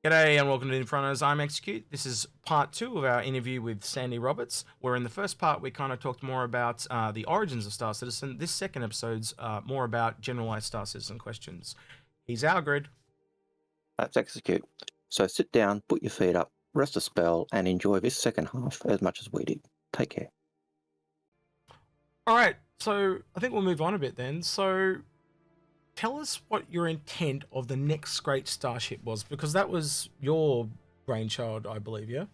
G'day and welcome to Inforunners. I'm Execute. This is part 2 of our interview with Sandi Roberts, where in the first part we kind of talked more about the origins of Star Citizen. This second episode's more about generalized Star Citizen questions. He's Algared. Let's execute. So sit down, put your feet up, rest a spell, and enjoy this second half as much as we did. Take care. All right, so I think we'll move on a bit then. So tell us what your intent of the next great Starship was, because that was your brainchild, I believe, yeah?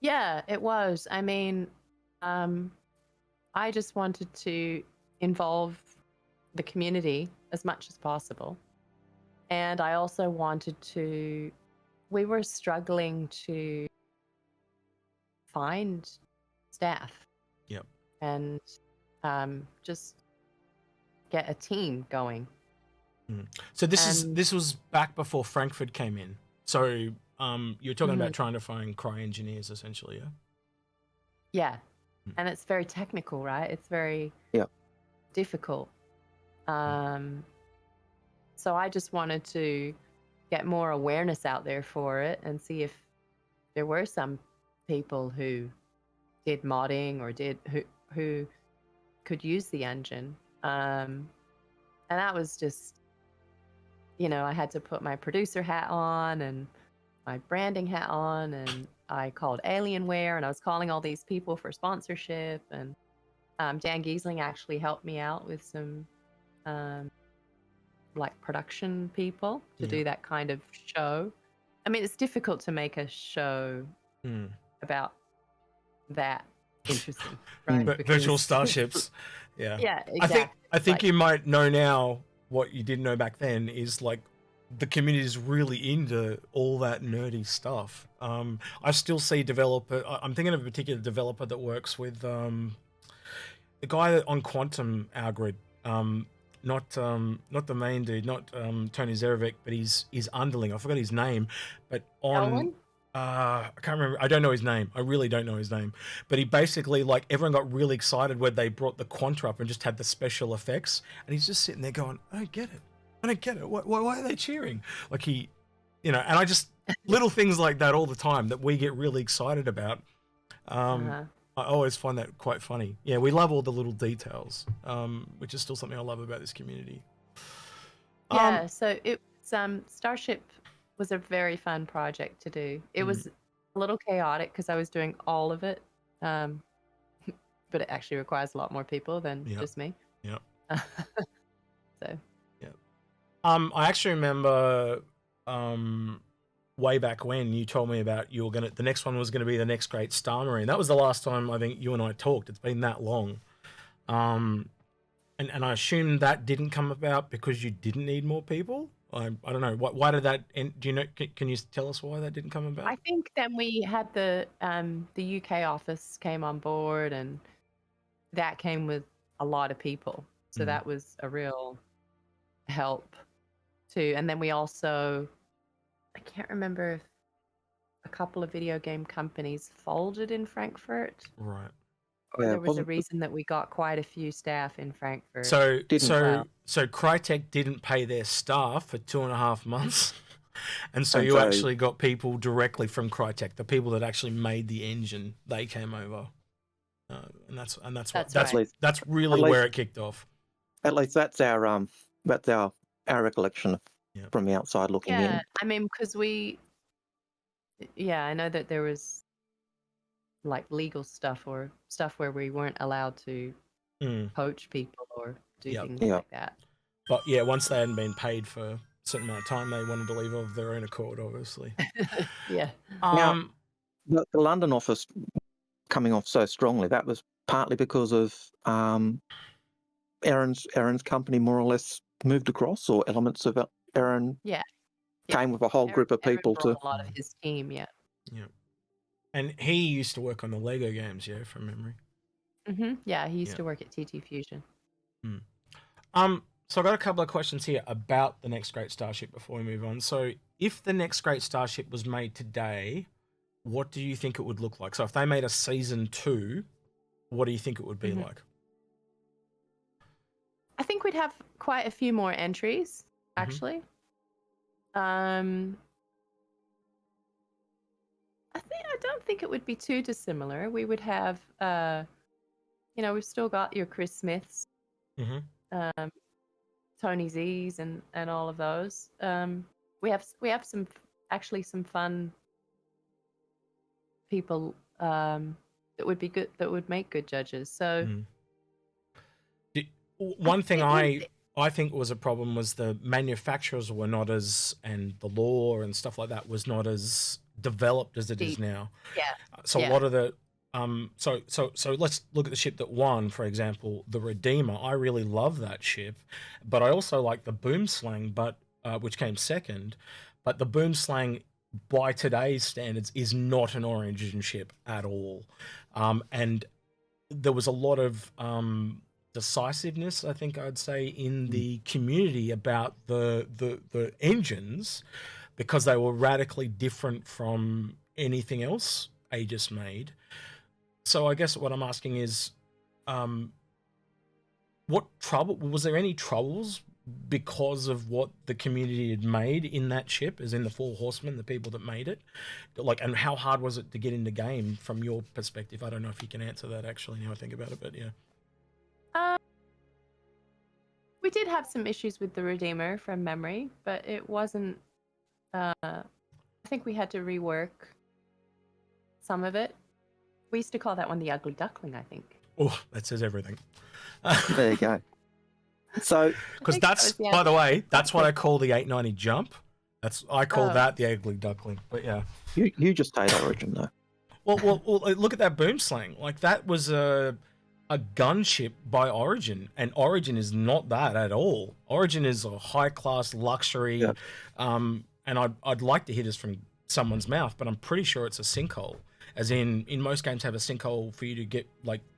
Yeah, it was. I mean, I just wanted to involve the community as much as possible. And I also wanted to, we were struggling to find staff. Yep. And just get a team going. So this was back before Frankfurt came in. So you're talking about trying to find cry engineers, essentially, yeah? Yeah. And it's very technical, right? It's very difficult. So I just wanted to get more awareness out there for it and see if there were some people who did modding or who could use the engine. And that was just, you know, I had to put my producer hat on and my branding hat on, and I called Alienware, and I was calling all these people for sponsorship, and Dan Giesling actually helped me out with some like production people to do that kind of show. I mean, it's difficult to make a show about that interesting, right? Virtual starships. Yeah. Yeah, exactly. I think you might know now what you didn't know back then is like the community is really into all that nerdy stuff. I still see I'm thinking of a particular developer that works with the guy on Quantum Algared, not the main dude, not Tony Zerovic, but his underling. I forgot his name, but on I can't remember. I don't know his name. I really don't know his name. But he basically, like, everyone got really excited when they brought the Quanta up and just had the special effects. And he's just sitting there going, I don't get it. I don't get it. Why are they cheering? Like he, you know, and I just, little things like that all the time that we get really excited about. I always find that quite funny. Yeah, we love all the little details, which is still something I love about this community. Yeah, so it's Starship was a very fun project to do. It was a little chaotic because I was doing all of it, but it actually requires a lot more people than just me. Yeah. So. Yeah. I actually remember way back when you told me about the next one was gonna be the next great Star Marine. That was the last time I think you and I talked. It's been that long. And I assume that didn't come about because you didn't need more people. I don't know. Why did that end? Do you know? Can you tell us why that didn't come about? I think then we had the UK office came on board, and that came with a lot of people. So that was a real help too. And then we also, I can't remember if a couple of video game companies folded in Frankfurt. Right. Or there was a reason that we got quite a few staff in Frankfurt. So Crytek didn't pay their staff for 2.5 months, and so you actually got people directly from Crytek, the people that actually made the engine. They came over, and that's really where it kicked off. At least that's our recollection from the outside looking in. Yeah, I mean, because I know that there was like legal stuff or stuff where we weren't allowed to poach people or do things like that. But yeah, once they hadn't been paid for a certain amount of time, they wanted to leave of their own accord, obviously. Yeah. Now, the London office coming off so strongly, that was partly because of Aaron's company more or less moved across, or elements of Aaron came with a whole group of people to a lot of his team. Yeah. And he used to work on the Lego games, from memory. Yeah, he used to work at TT Fusion. So I've got a couple of questions here about the next great Starship before we move on. So if the next great Starship was made today, what do you think it would look like? So if they made a season 2, what do you think it would be like? I think we'd have quite a few more entries, actually. I don't think it would be too dissimilar. We would have, we've still got your Chris Smiths, Mm-hmm. Tony Z's, and all of those. We have some fun people that would be good, that would make good judges. So one thing I think was a problem was the manufacturers were not as, and the law and stuff like that was not as developed as it is now. Yeah. So a lot of the so let's look at the ship that won, for example, the Redeemer. I really love that ship, but I also like the Boomslang, but which came second. But the Boomslang, by today's standards, is not an Origin ship at all, and there was a lot of decisiveness, I think I'd say, in the community about the engines, because they were radically different from anything else Aegis made. So I guess what I'm asking is, was there any troubles because of what the community had made in that ship, as in the Four Horsemen, the people that made it? Like, and how hard was it to get in the game from your perspective? I don't know if you can answer that actually now I think about it, but yeah. We did have some issues with the Redeemer from memory, but it wasn't. I think we had to rework some of it. We used to call that one the Ugly Duckling, I think. Oh, that says everything. There you go. So, because that's, by the way, that's what I call the 890 jump. I call that the Ugly Duckling. But yeah, you just hate Origin though. Well, look at that Boomslang. Like, that was a gunship by Origin, and Origin is not that at all. Origin is a high class luxury. Yeah. And I'd like to hear this from someone's mouth, but I'm pretty sure it's a sinkhole. As in most games have a sinkhole for you to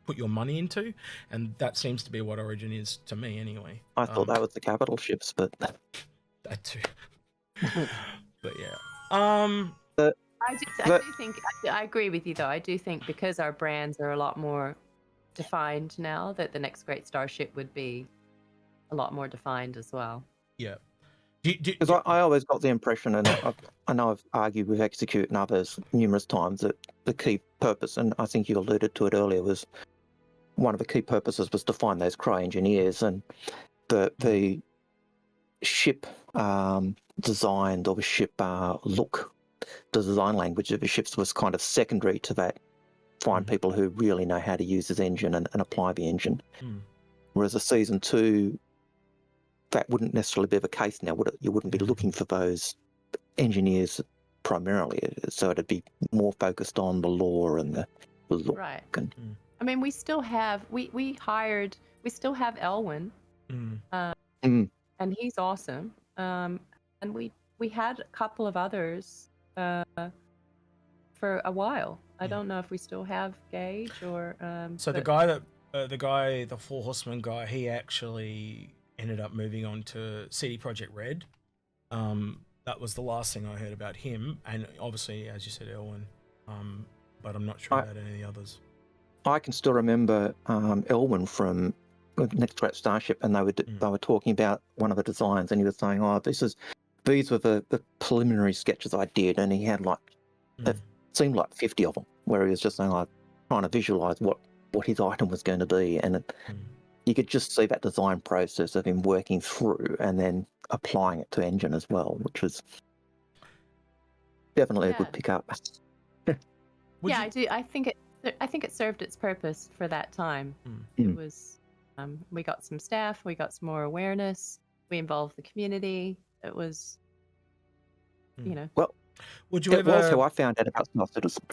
put your money into, and that seems to be what Origin is to me anyway. I thought that was the capital ships, but that too. But yeah. I do think I agree with you though. I do think because our brands are a lot more defined now, that the next great Starship would be a lot more defined as well. Yeah. Because I always got the impression, and I know I've argued with Execute and others numerous times, that the key purpose, and I think you alluded to it earlier, was one of the key purposes was to find those Cry engineers, and the ship designed, or the ship look, the design language of the ships was kind of secondary to that. Find people who really know how to use this engine and apply the engine. Whereas a Season 2, that wouldn't necessarily be the case now, would it? You wouldn't be looking for those engineers primarily, so it'd be more focused on the lore and the look. Right. I mean, we still have we still have Elwyn, and he's awesome. And we had a couple of others for a while. I don't know if we still have Gage or. So the guy, the Four Horsemen guy, he actually ended up moving on to CD Projekt Red. That was the last thing I heard about him, and obviously, as you said, Elwyn. But I'm not sure about any of the others. I can still remember Elwyn from Next Great Starship, and they were talking about one of the designs, and he was saying, "Oh, these were the preliminary sketches I did," and he had it seemed like 50 of them, where he was just saying, trying to visualize what his item was going to be, and you could just see that design process of him working through and then applying it to engine as well, which was definitely a good pickup. I do. I think it served its purpose for that time. It was. We got some staff. We got some more awareness. We involved the community. It was. Well, would you ever? Was how I found out about Starship.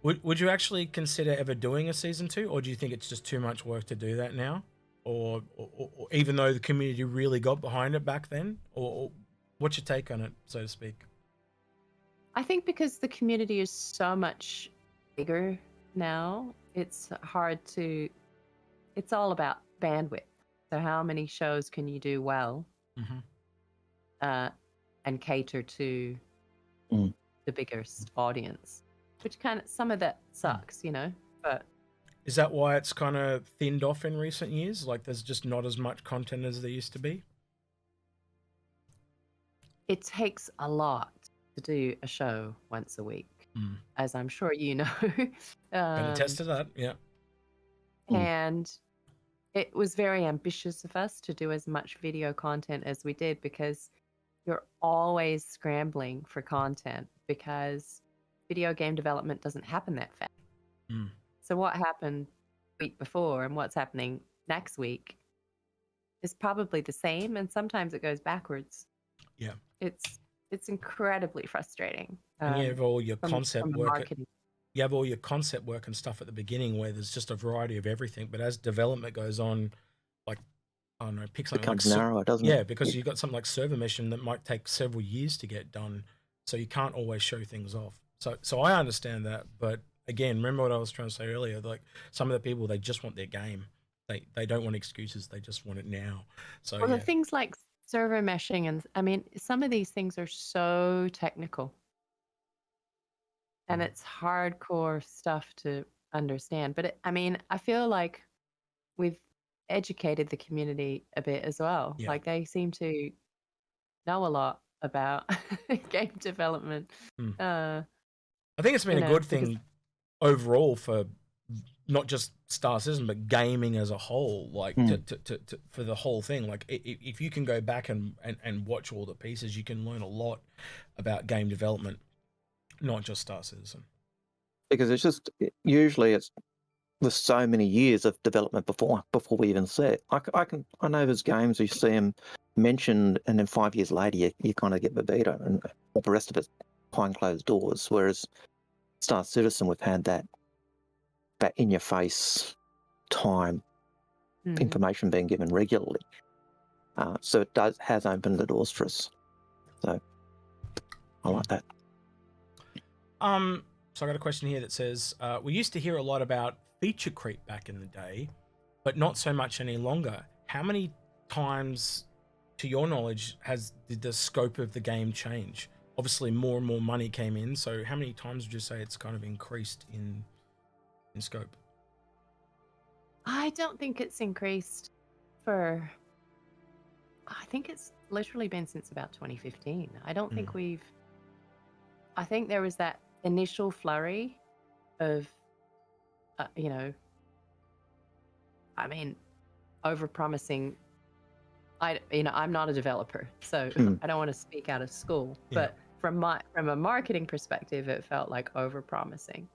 Would you actually consider ever doing a Season 2, or do you think it's just too much work to do that now? Or even though the community really got behind it back then? Or what's your take on it, so to speak? I think because the community is so much bigger now, it's hard to... It's all about bandwidth. So how many shows can you do well and cater to the biggest audience? Which some of that sucks, but... Is that why it's kind of thinned off in recent years? Like, there's just not as much content as there used to be? It takes a lot to do a show once a week. as I'm sure you know. Can attest to that. Yeah. And it was very ambitious of us to do as much video content as we did, because you're always scrambling for content, because video game development doesn't happen that fast. So what happened the week before and what's happening next week is probably the same, and sometimes it goes backwards. Yeah. It's incredibly frustrating. And you have all your from concept a work. marketing. You have all your concept work and stuff at the beginning where there's just a variety of everything. But as development goes on, like, I don't know, pick something becomes like narrower, doesn't it? yeah, because you've got something like server meshing that might take several years to get done. So you can't always show things off. So I understand that. But again, remember what I was trying to say earlier, like some of the people, they just want their game. They don't want excuses. They just want it now. So Well, yeah. the things like server meshing, and I mean, some of these things are so technical, and it's hardcore stuff to understand. But I mean, I feel like we've educated the community a bit as well. Yeah. Like they seem to know a lot about game development. I think it's been you a know, good thing overall for not just Star Citizen, but gaming as a whole, like for the whole thing. Like if you can go back and watch all the pieces, you can learn a lot about game development, not just Star Citizen. Because it's just usually it's with so many years of development before we even see it. I know there's games you see them mentioned, and then 5 years later you kind of get the beta, and all the rest of it behind closed doors. Whereas Star Citizen, we've had that in your face time information being given regularly. So it has opened the doors for us. So I like that. So I got a question here that says, we used to hear a lot about feature creep back in the day, but not so much any longer. How many times, to your knowledge, did the scope of the game change? Obviously more and more money came in, so how many times would you say it's kind of increased in scope? I don't think it's increased I think it's literally been since about 2015. I don't think I think there was that initial flurry of, I mean, over-promising. I'm not a developer, so I don't want to speak out of school, but from a marketing perspective, it felt like over-promising.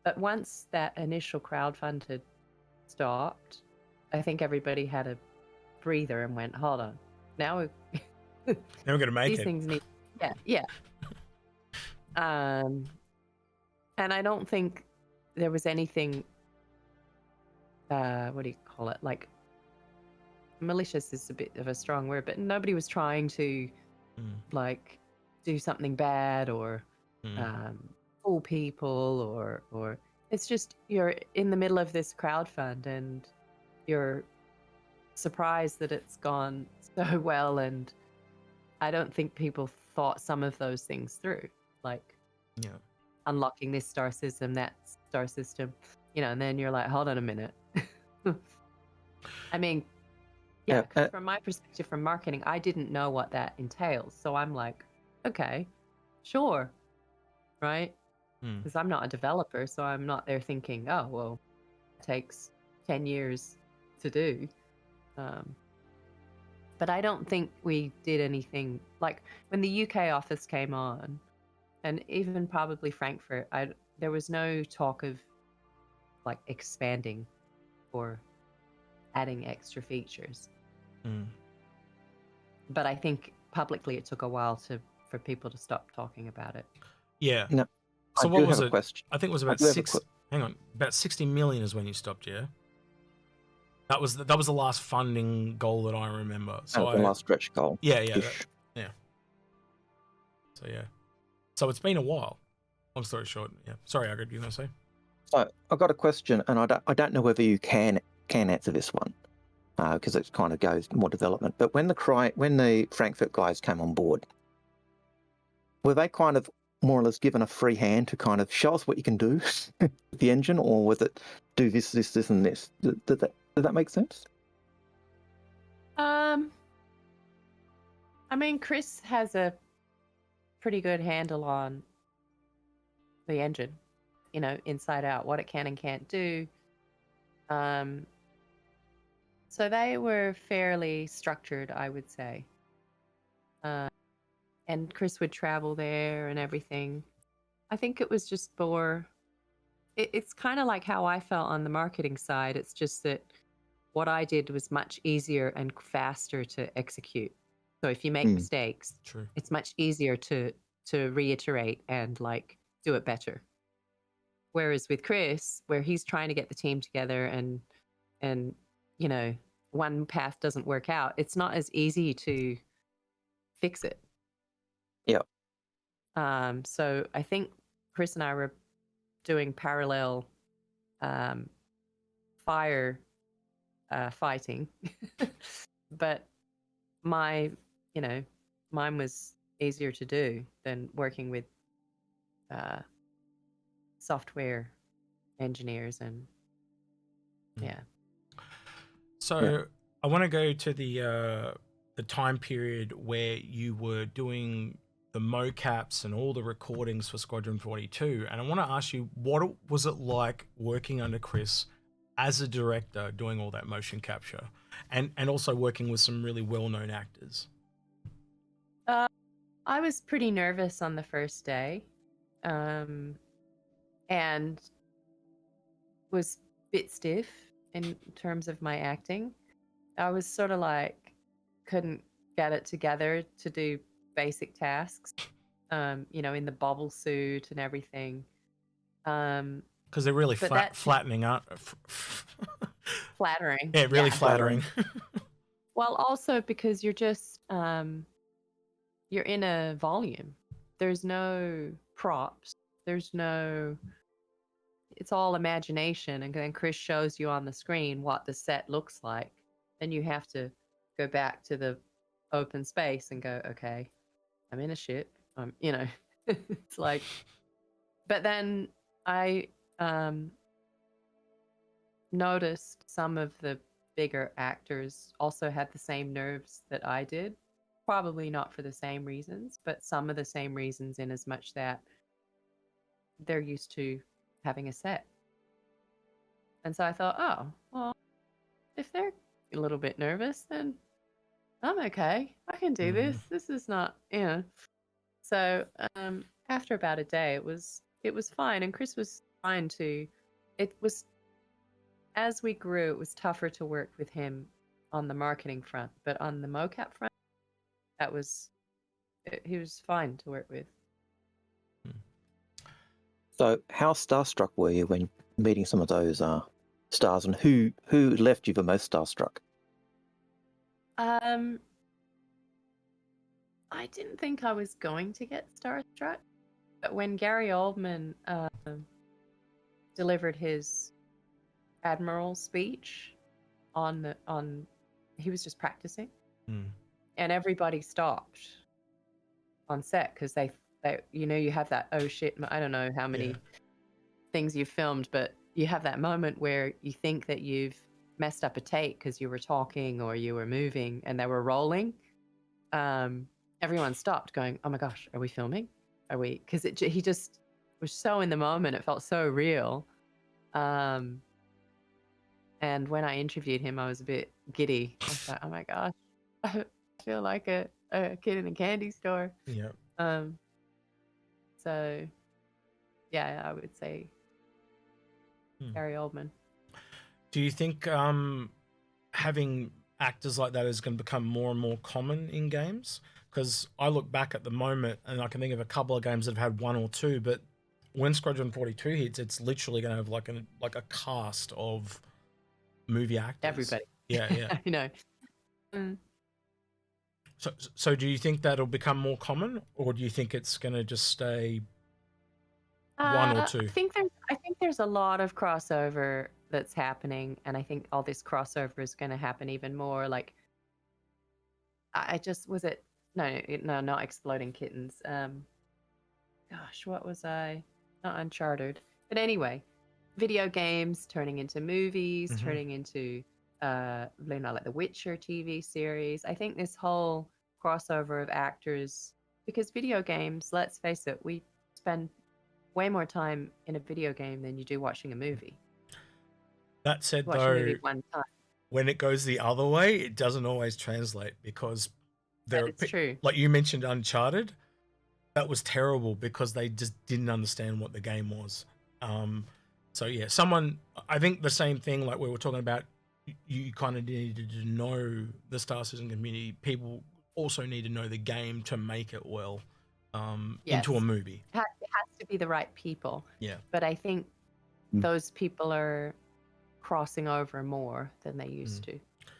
But once that initial crowdfund had stopped, I think everybody had a breather and went, hold on, now we're gonna make these it. things need, yeah. And I don't think there was anything, what do you call it? Like, malicious is a bit of a strong word, but nobody was trying to like do something bad or fool people or it's just you're in the middle of this crowdfund and you're surprised that it's gone so well, and I don't think people thought some of those things through, like unlocking this star system, that star system, and then you're like, hold on a minute. I mean, from my perspective, from marketing, I didn't know what that entails. So I'm like, okay, sure, right? Because I'm not a developer, so I'm not there thinking, oh, well, it takes 10 years to do. But I don't think we did anything, like when the UK office came on, and even probably Frankfurt, there was no talk of like expanding or adding extra features. But I think publicly it took a while for people to stop talking about it. Yeah. No, so what was it? Question. I think it was about about 60 million is when you stopped, yeah? That was the last funding goal that I remember. So the last stretch goal. Yeah. So it's been a while. Long story short, yeah. Sorry, Algared, you were going to say? So I've got a question, and I don't know whether you can answer this one, because it kind of goes more development. But when the Frankfurt guys came on board, were they kind of more or less given a free hand to kind of show us what you can do with the engine, or was it do this, and this? Did that make sense? I mean, Chris has a pretty good handle on the engine, you know, inside out, what it can and can't do. So they were fairly structured, I would say. And Chris would travel there and everything. I think it was just more, it's kind of like how I felt on the marketing side. It's just that what I did was much easier and faster to execute. So if you make mistakes, True. it's much easier to reiterate and like do it better. Whereas with Chris, where he's trying to get the team together and you know, one path doesn't work out, it's not as easy to fix it. Yeah. So I think Chris and I were doing parallel fire fighting, but mine was easier to do than working with software engineers and yeah. So I want to go to the time period where you were doing the mocaps and all the recordings for Squadron 42, and I want to ask you, what was it like working under Chris as a director, doing all that motion capture, and also working with some really well-known actors? I was pretty nervous on the first day, and was a bit stiff in terms of my acting. I was sort of like, couldn't get it together to do basic tasks, you know, in the bobble suit and everything. Because they're really flattening out. Flattering. Yeah, really flattering. Well, also because you're just, you're in a volume. There's no props. There's no, it's all imagination. And then Chris shows you on the screen what the set looks like. Then you have to go back to the open space and go, okay, I'm in a ship. You know, it's like, but then I noticed some of the bigger actors also had the same nerves that I did. Probably not for the same reasons, but some of the same reasons, in as much that they're used to having a set. And so I thought, oh, well, if they're a little bit nervous, then I'm okay. I can do this. This is not, you know. So after about a day, it was fine, and Chris was fine too. It was, as we grew, it was tougher to work with him on the marketing front, but on the mocap front, he was fine to work with. So how starstruck were you when meeting some of those stars, and who left you the most starstruck? I didn't think I was going to get starstruck, but when Gary Oldman delivered his Admiral speech he was just practicing, and everybody stopped on set because they you know, you have that, oh shit, I don't know how many things you've filmed, but you have that moment where you think that you've messed up a take because you were talking or you were moving and they were rolling. Everyone stopped going, oh my gosh, are we filming? Are we? Because he just was so in the moment. It felt so real. And when I interviewed him, I was a bit giddy. I was like, oh my gosh, I feel like a kid in a candy store. Yeah. So, yeah, I would say Gary Oldman. Do you think having actors like that is going to become more and more common in games? Because I look back at the moment and I can think of a couple of games that have had one or two, but when Squadron 42 hits, it's literally going to have like a cast of movie actors. Everybody. Yeah. I know. So do you think that'll become more common, or do you think it's going to just stay one or two? I think there's a lot of crossover that's happening, and I think all this crossover is going to happen even more. Like, I just was it. No, not Exploding Kittens. Gosh, what was I? Not Uncharted. But anyway, video games turning into movies, turning into like the Witcher TV series. I think this whole crossover of actors because video games, let's face it, we spend way more time in a video game than you do watching a movie. That said, Watch a though, movie one time. when it goes the other way, it doesn't always translate because there are It's true. like you mentioned Uncharted. That was terrible because they just didn't understand what the game was. So yeah, I think the same thing like we were talking about, you kind of needed to know the Star Citizen community. People also need to know the game to make it well into a Yes. movie. It has to be the right people. Yeah. But I think those people are crossing over more than they used to.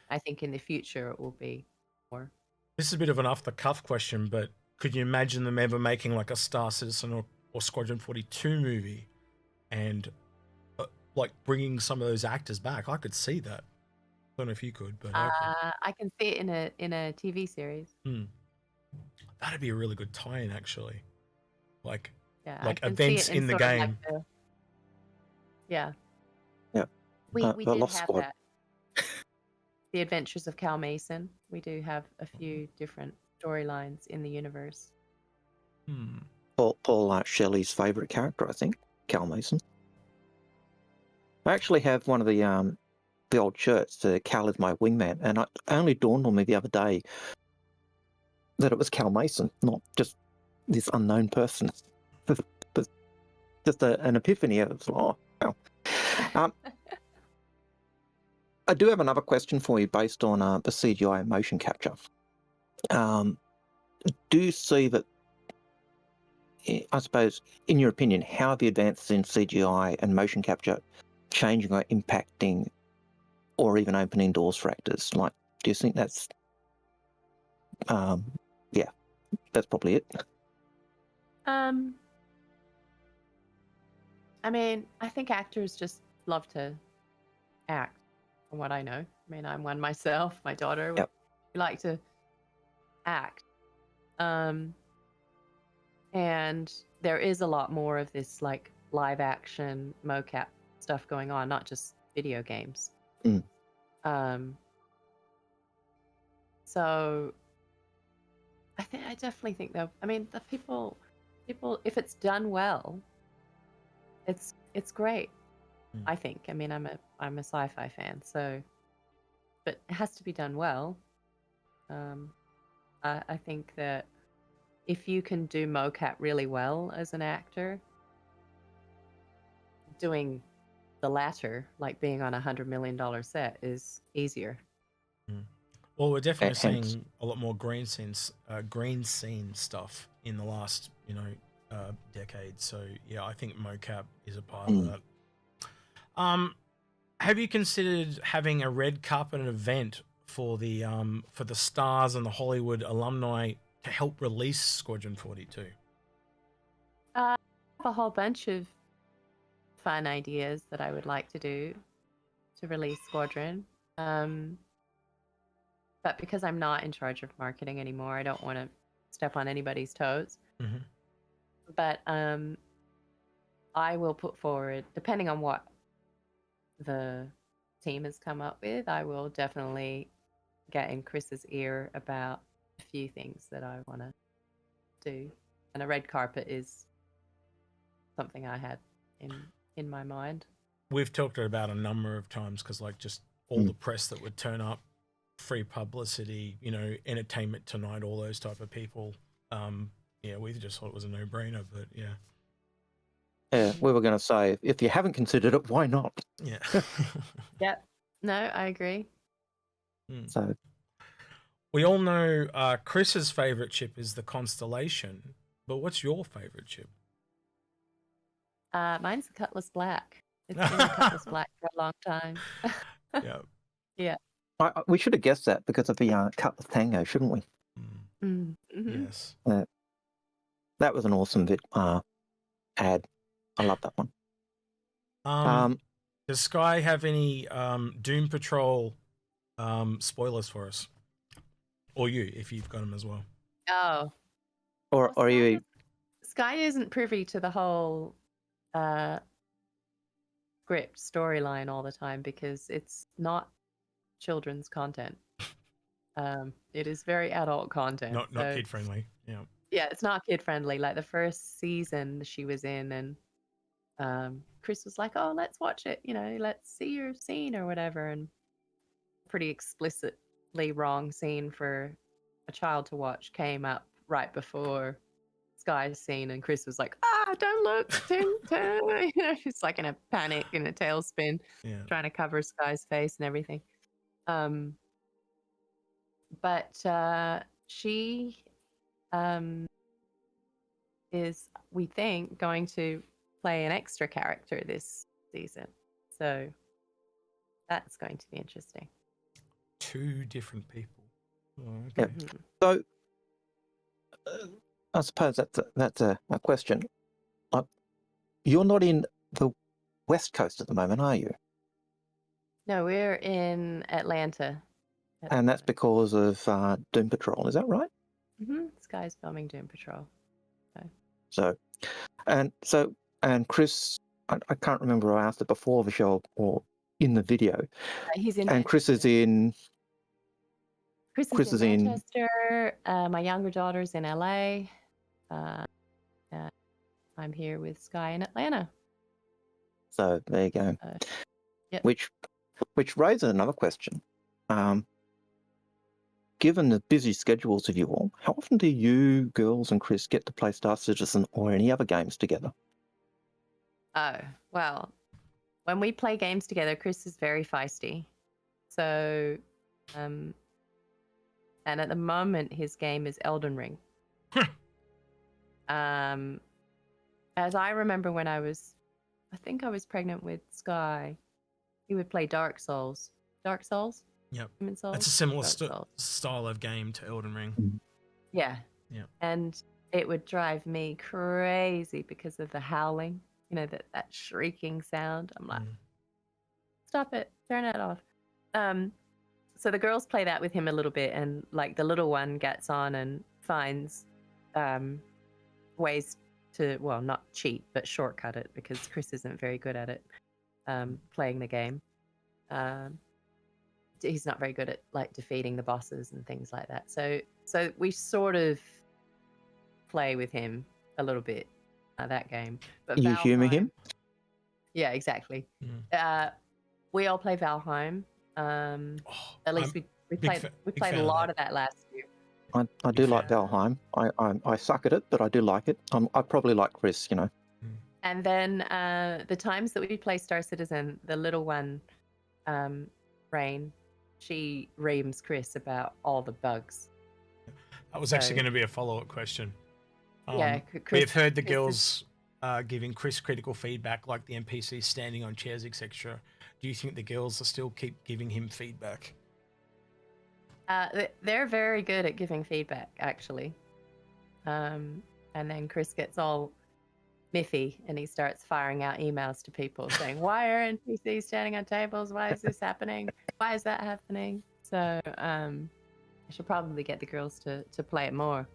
I think in the future it will be more. This is a bit of an off-the-cuff question, but could you imagine them ever making like a Star Citizen or Squadron 42 movie and like bringing some of those actors back? I could see that. I don't know if you could, but I can see it in a TV series. That'd be a really good tie-in, actually. Like, Yeah, like I can see events it in the sort of like game. yeah. Yeah. We The did Lost have Squad. that. The Adventures of Cal Mason. We do have a few different storylines in the universe. Paul Shelley's favourite character, I think, Cal Mason. I actually have one of the old shirts, Cal is my wingman, and it only dawned on me the other day that it was Cal Mason, not just this unknown person. Just an epiphany. It was like, oh, wow. I do have another question for you based on the CGI and motion capture. Do you see that, I suppose, in your opinion, how the advances in CGI and motion capture changing or impacting or even opening doors for actors? Like, do you think that's, yeah, that's probably it. I mean, I think actors just love to act, from what I know. I mean, I'm one myself, my daughter, Yep. we like to act. And there is a lot more of this like live action mocap stuff going on, not just video games. So I definitely think though, I mean, the people, if it's done well, it's great. I think. I mean, I'm a sci-fi fan, so, but it has to be done well. I think that if you can do mocap really well as an actor, doing the latter, like being on $100 million set, is easier. Well, we're definitely Hence- seeing a lot more green scene stuff in the last, decade. So yeah, I think mocap is a part of that. Have you considered having a red carpet event for the stars and the Hollywood alumni to help release Squadron 42? I have a whole bunch of fun ideas that I would like to do to release Squadron. But because I'm not in charge of marketing anymore, I don't want to step on anybody's toes. But I will put forward, depending on what the team has come up with, I will definitely get in Chris's ear about a few things that I want to do. And a red carpet is something I had in my mind. We've talked about a number of times because like just all the press that would turn up, free publicity, Entertainment Tonight, all those type of people. Yeah, we just thought it was a no-brainer, but yeah. Yeah, we were going to say, if you haven't considered it, why not? Yeah. Yep. No, I agree. So we all know Chris's favorite ship is the Constellation, but what's your favorite ship? Mine's the Cutlass Black. It's been the Cutlass Black for a long time. Yeah. Yeah. we should have guessed that because of the Cutlass Tango, shouldn't we? Yes. That was an awesome ad. I love that one. Does Sky have any Doom Patrol spoilers for us? Or you, if you've got them as well. Oh. Or are you... Sky isn't privy to the whole script storyline all the time because it's not children's content. It is very adult content. Not kid friendly. Yeah. Yeah, it's not kid friendly. Like the first season she was in, and Chris was like, "Oh, let's watch it. Let's see your scene or whatever." And pretty explicitly wrong scene for a child to watch came up right before Sky's scene, and Chris was like, "Ah, don't look, don't." She's like in a panic, in a tailspin, Yeah. trying to cover Sky's face and everything. But she is, we think, going to play an extra character this season. So that's going to be interesting. 2 different people. Oh, Yep. okay. So I suppose that's a question. You're not in the West Coast at the moment, are you? No, we're in Atlanta. And that's because of Doom Patrol, is that right? Sky's filming Doom Patrol. And Chris, I can't remember if I asked it before the show or in the video. He's in and Chris is in. Chris is in Manchester. My younger daughter's in LA. I'm here with Sky in Atlanta. So there you go. Yep. Which raises another question. Given the busy schedules of you all, how often do you girls and Chris get to play Star Citizen or any other games together? Oh, well, when we play games together, Chris is very feisty. So, and at the moment, his game is Elden Ring. As I remember when I think I was pregnant with Sky, he would play Dark Souls. Dark Souls? Yep. Souls? It's a similar style of game to Elden Ring. Yeah. Yeah. And it would drive me crazy because of the howling, that shrieking sound. I'm like, stop it, turn it off. So the girls play that with him a little bit, and like the little one gets on and finds ways to, well, not cheat, but shortcut it, because Chris isn't very good at it, playing the game. He's not very good at like defeating the bosses and things like that. So we sort of play with him a little bit, that game. But you humour him? Yeah, exactly. We all play Valheim. At least we played a lot of that last year. I do like Valheim. I suck at it, but I do like it. I probably like Chris, And then the times that we play Star Citizen, the little one, Rain, she reams Chris about all the bugs. That was actually going to be a follow-up question. Yeah, we've heard the girls giving Chris critical feedback, like the NPCs standing on chairs, etc. Do you think the girls are still keep giving him feedback? They're very good at giving feedback, actually. And then Chris gets all miffy and he starts firing out emails to people saying, "Why are NPCs standing on tables? Why is this happening? Why is that happening?" So I should probably get the girls to play it more.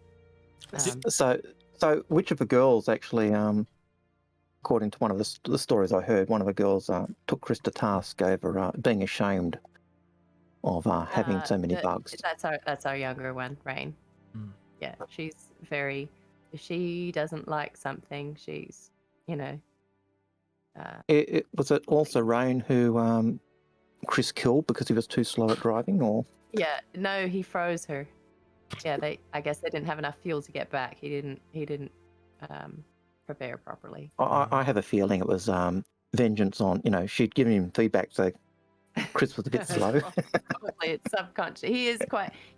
So which of the girls actually, according to one of the stories I heard, one of the girls took Chris to task over being ashamed of having so many bugs? That's our younger one, Rain. Yeah, she's very. If she doesn't like something, she's, Was it also Rain who Chris killed because he was too slow at driving, or? Yeah, no, he froze her. Yeah, I guess they didn't have enough fuel to get back. He didn't prepare properly. I have a feeling it was vengeance on, she'd given him feedback, so Chris was a bit slow. Probably it's subconscious.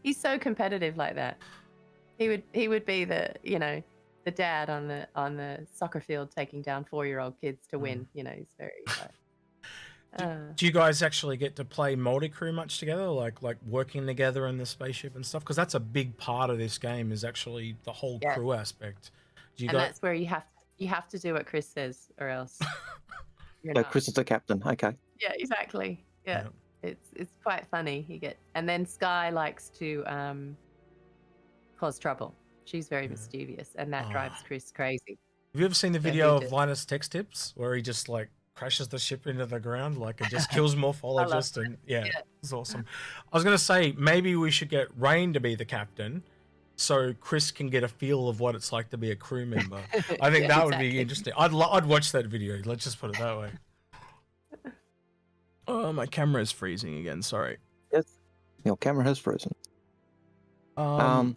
He's so competitive like that. He would be the dad on the soccer field taking down 4-year-old kids to win. He's very. Do you guys actually get to play multi-crew much together, like working together in the spaceship and stuff? Because that's a big part of this game, is actually the whole crew aspect. That's where you have to do what Chris says, or else. So Chris is the captain. Okay. Yeah, exactly. Yeah. It's quite funny. And then Sky likes to cause trouble. She's very mischievous, and that drives Chris crazy. Have you ever seen the video of Linus Tech Tips where he just like crashes the ship into the ground, like it just kills morphologists? And it's awesome. I was gonna say maybe we should get Rain to be the captain, so Chris can get a feel of what it's like to be a crew member. I think Yeah, that would exactly. be interesting. I'd watch that video. Let's just put it that way. Oh, my camera is freezing again. Sorry. Yes, your camera has frozen. Who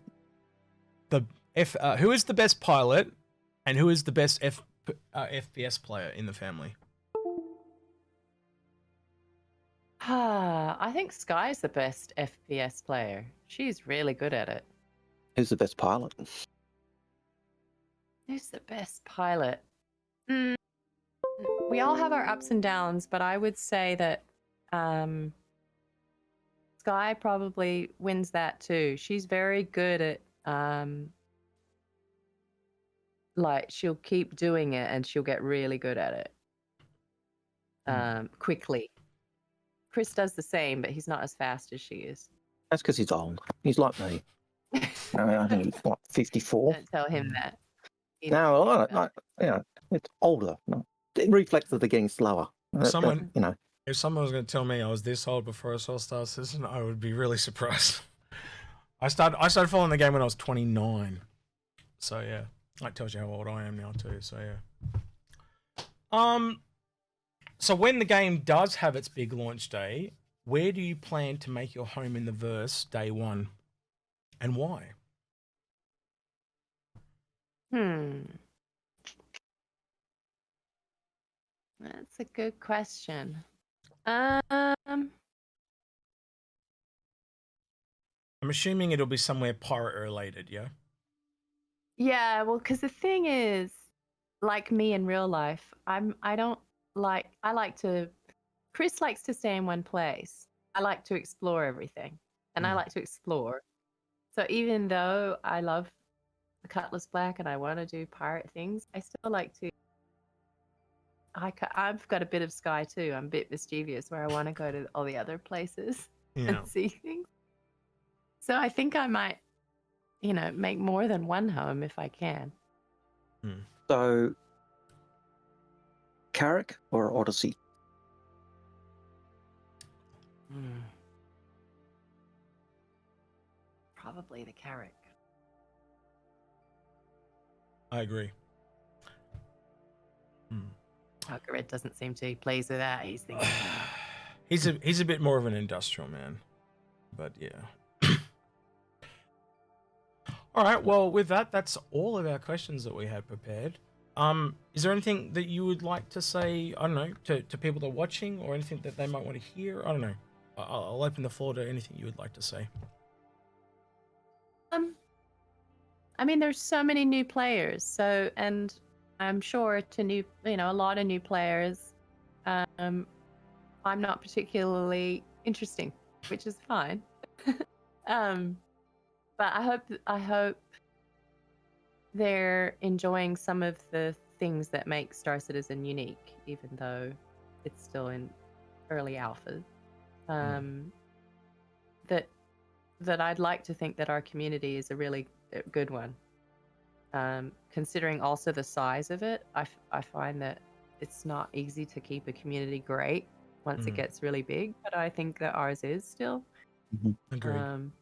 is the best pilot, and who is the best FPS player in the family? I think Sky's the best FPS player. She's really good at it. Who's the best pilot? Who's the best pilot? We all have our ups and downs, but I would say that Sky probably wins that too. She's very good at like she'll keep doing it and she'll get really good at it quickly. Chris does the same, but he's not as fast as she is. That's because he's old. He's like me. I think he's what, 54. Don't tell him that. He No, doesn't know. it's older. No, the reflexes are getting slower. Someone- you know, If someone was going to tell me I was this old before I saw Star Citizen, I would be really surprised. I started following the game when I was 29. So yeah, that tells you how old I am now too. So yeah. So when the game does have its big launch day, where do you plan to make your home in the verse day one, and why? That's a good question. I'm assuming it'll be somewhere pirate related, yeah? Yeah, well, because the thing is, like me in real life, Chris likes to stay in one place. I like to explore everything, and I like to explore. So even though I love the Cutlass Black and I want to do pirate things, I still like to. I've got a bit of Sky too. I'm a bit mischievous where I want to go to all the other places Yeah. and see things. So I think I might, make more than one home if I can. so Carrick or Odyssey? Probably the Carrick. I agree. Algared doesn't seem to be pleased with that. He's thinking, He's a bit more of an industrial man, but yeah. All right. Well, with that, that's all of our questions that we had prepared. Is there anything that you would like to say? I don't know, to people that are watching, or anything that they might want to hear? I don't know. I'll open the floor to anything you would like to say. I mean, there's so many new players, and I'm sure to a lot of new players, I'm not particularly interesting, which is fine. But I hope they're enjoying some of the things that make Star Citizen unique, even though it's still in early alpha. That I'd like to think that our community is a really good one. Considering also the size of it, I find that it's not easy to keep a community great once it gets really big, but I think that ours is still. Agreed.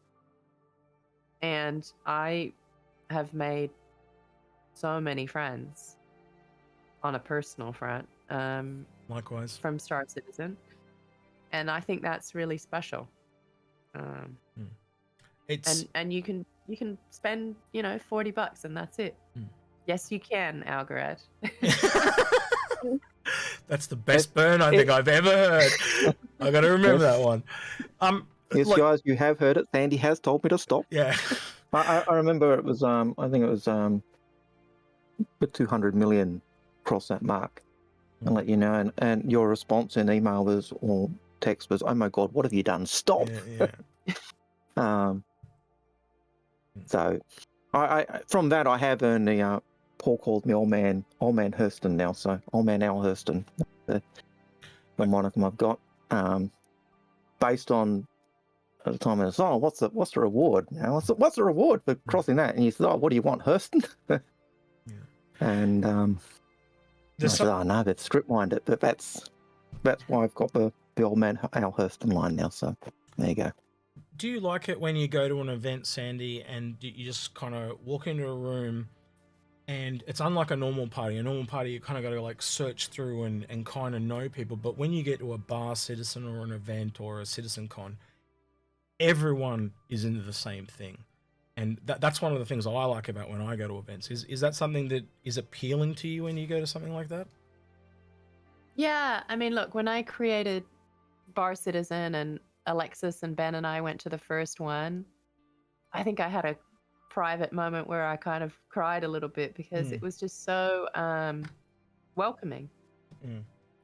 And I have made so many friends on a personal front. Likewise. From Star Citizen, and I think that's really special. It's and you can spend $40 and that's it. Yes, you can, Algared. That's the best burn I think I've ever heard. I got to remember that one. Yes, guys, you have heard it. Sandy has told me to stop. Yeah. I remember it was I think it was the 200 million cross that mark. I'll let you know. And your response in email was, or text was, "Oh my God, what have you done? Stop!" Yeah. So, I from that I have earned the Paul calls me old man Hurston now. So old man Al Hurston, the moniker I've got, based on. At the time, I was, "Oh, what's the reward? What's the reward for crossing that?" And you said, "Oh, what do you want, Hurston?" And I said, "Oh no, but script wind it." But that's why I've got the old man Al Hurston line now. So there you go. do you like it when you go to an event, Sandy, and you just kind of walk into a room and it's unlike a normal party? A normal party, you kind of got to like search through and kind of know people. But when you get to a bar citizen or an event or a citizen con, everyone is into the same thing. And that's one of the things I like about when I go to events. Is that something that is appealing to you when you go to something like that? Yeah, I mean, look, when I created Bar Citizen and Alexis and Ben and I went to the first one, I think I had a private moment where I kind of cried a little bit because it was just so welcoming.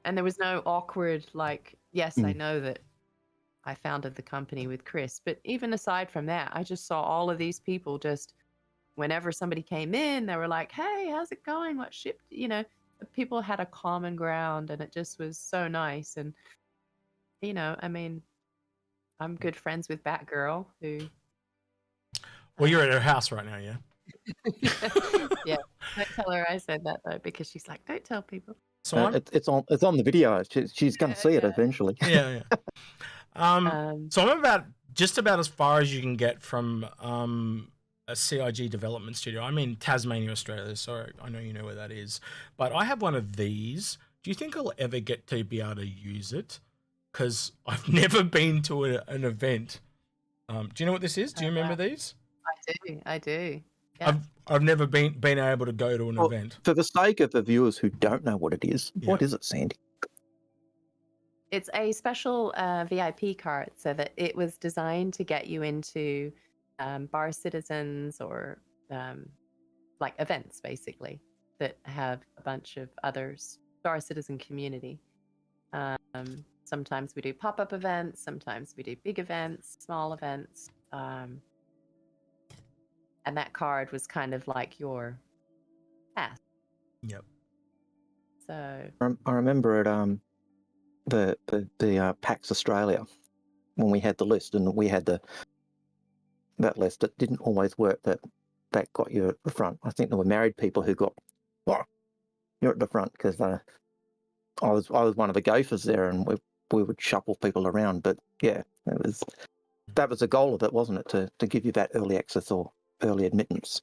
And there was no awkward, like, yes, I know that I founded the company with Chris, but even aside from that, I just saw all of these people just, whenever somebody came in, they were like, hey, how's it going? What ship? You know, people had a common ground and it just was so nice. And, you know, I mean, I'm good friends with Batgirl, who... Well, you're at her house right now, yeah? Yeah, don't tell her I said that, though, because she's like, don't tell people. So it's on the video. She's going to see it eventually. Yeah. So I'm just about as far as you can get from a CIG development studio. I'm in Tasmania, Australia, so I know you know where that is. But I have one of these. Do you think I'll ever get to be able to use it? Because I've never been to an event. Do you know what this is? Do you remember these? I do. Yeah. I've never been able to go to an event. For the sake of the viewers who don't know what it is, what is it, Sandy? It's a special VIP card, so that it was designed to get you into Bar Citizens or like events, basically, that have a bunch of other Star Citizen community. Sometimes we do pop-up events, sometimes we do big events, small events. And that card was kind of like your pass. Yep. So I remember at the PAX Australia when we had the list, and we had that list. It didn't always work. That got you at the front. I think there were married people who got, you're at the front, because I was one of the gophers there, and we would shuffle people around. But yeah, that was the goal of it, wasn't it? To give you that early access or early admittance.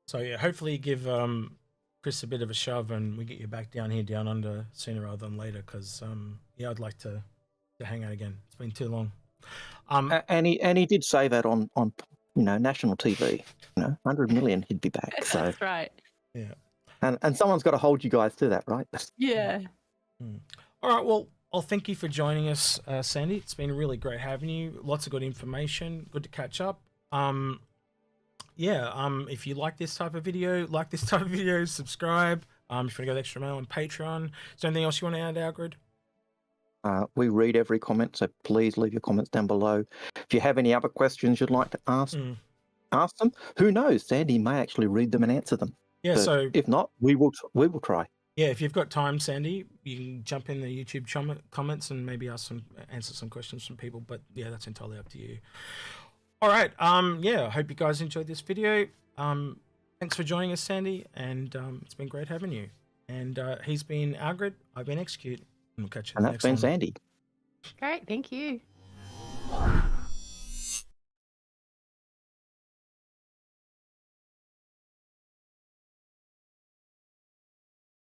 So yeah, hopefully give Chris a bit of a shove and we get you back down under sooner rather than later, because yeah, I'd like to hang out again. It's been too long. And he did say that on national TV, 100 million he'd be back. So that's right. Yeah. And someone's got to hold you guys to that, right? Yeah. All right, well, thank you for joining us, Sandy. It's been really great having you. Lots of good information. Good to catch up. If you like this type of video, subscribe. If you want to go the extra mile on Patreon. Is there anything else you want to add, Algared? We read every comment, so please leave your comments down below. If you have any other questions you'd like to ask them. Who knows? Sandy may actually read them and answer them. Yeah, but so if not, we will try. Yeah, if you've got time, Sandy, you can jump in the YouTube comments and maybe answer some questions from people. But yeah, that's entirely up to you. All right. I hope you guys enjoyed this video. Thanks for joining us, Sandy, and it's been great having you. And he's been Algared. I've been Execute. And we'll catch you in the next one. And that's been Sandy. Great. Thank you.